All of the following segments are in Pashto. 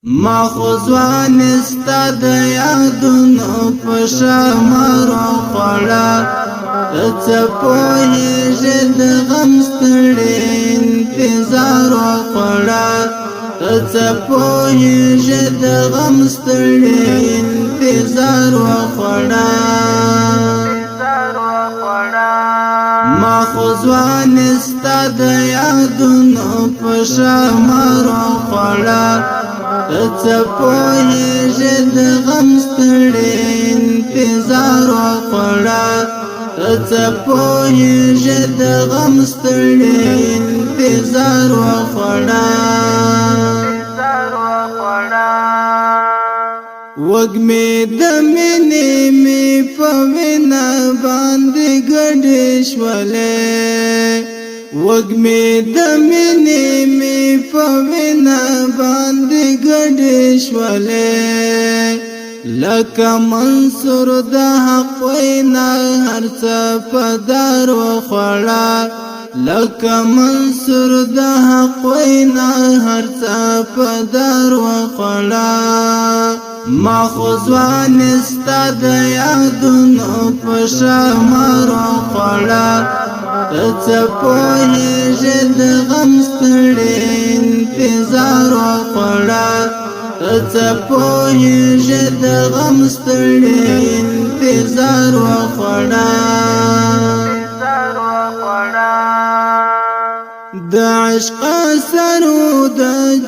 ما خوځوان استاد یادونو په شمارو خوړه څه پوهیږي د غم ستړي انتظار خوړه څه پوهیږي د غم ستړي انتظار خوړه ما خوځوان استاد یادونو په شمارو خوړه څه پوهیږي د غم ستړي انتظار خوړه څه پوهیږي د غم ستړي انتظار خوړه وږمې د مینې مې په وینه باندې ګډې شولې وږمې د مینې مې په وینه باندې ګډې شولې لکه منصور د حق وینا هر څه په دار وخوړه لکه منصور د حق وینا هر څه په دار وخوړه ما خوځوان استاد یادونو په شمارو خوړه څه پوهیږي د غم ستړي انتظار خوړه څه پوهیږي د غم ستړي انتظار خوړه د عشق سرو د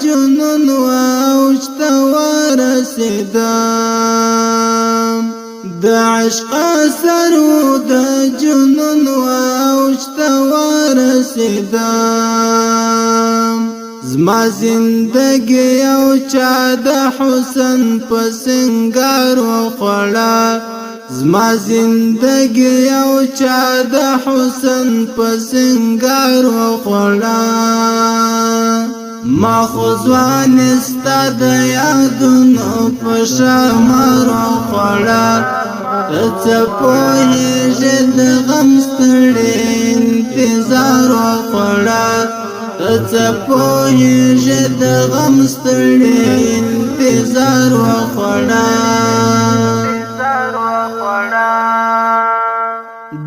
جنون اوج ته ورسېدم د عشق سرو د جنون اوج ته ورسېدم زما زندګي او چا د حسن په سنگار وخوړه زما زندگی او چا د حسن په سنگار وخوړه ما خوځوان استاد یادونو په شمارو خوړه څه پوهیږي د غم ستړي انتظار خوړه څه پوهیږي د غم ستړي انتظار خوړه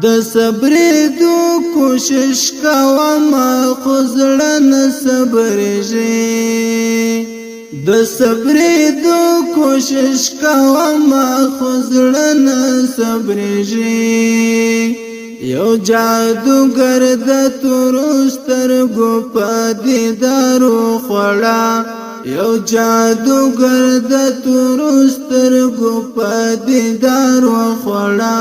د صبر دو کوشش کوم خو زړه نه صبرېږي د صبر دو کوشش کوم خو زړه نه صبرېږي یو جادوګر د تورو سترګو په دیدارو خوړه یو جادوګر د تورو سترګو په دیدارو خوړه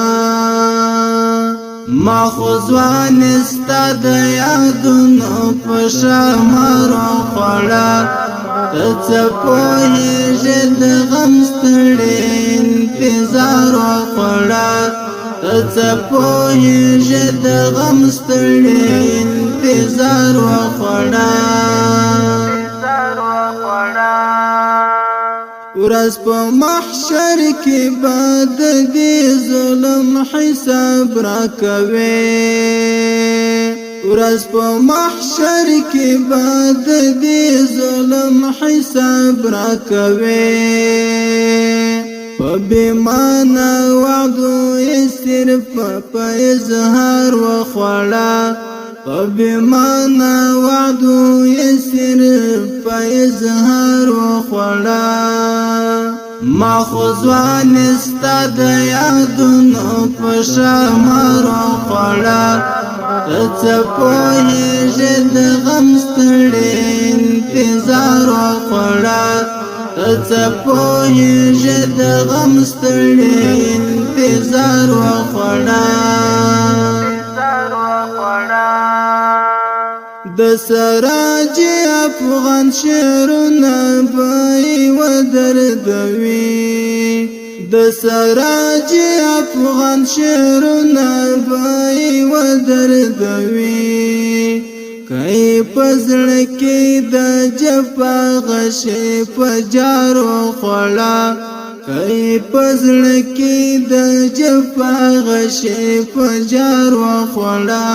ما خوځوان استاد یادونو په شمارو خوړه څه پوهیږي د غم ستړي انتظار خوړه څه پوهیږي د غم ستړي انتظار خوړه ورځ په محشر کې بعد دې ظلم حساب راکوي ورځ په محشر کې بعد دې ظلم حساب راکوي په بېمانه وعدو یې صرف په اظهار وخوړه په بېمانه وعدو یې صرف په اظهار وخوړه ما خوځوان استاد یادونو په شمارو خوړه څه پوهیږي د غم ستړي انتظار خوړه څه پوهیږي د غم ستړي انتظار خوړه د سراج افغان شعرونه به ودردوي د سراج افغان شعرونه به ودردوي کای پزړه کې د جفا غشې په جارو خوړه کای پزړه کې د جفا غشې په جارو خوړه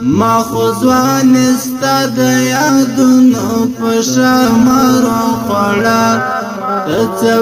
ما خو ځوان ستا د یادونو په شمارو خوړه ته څه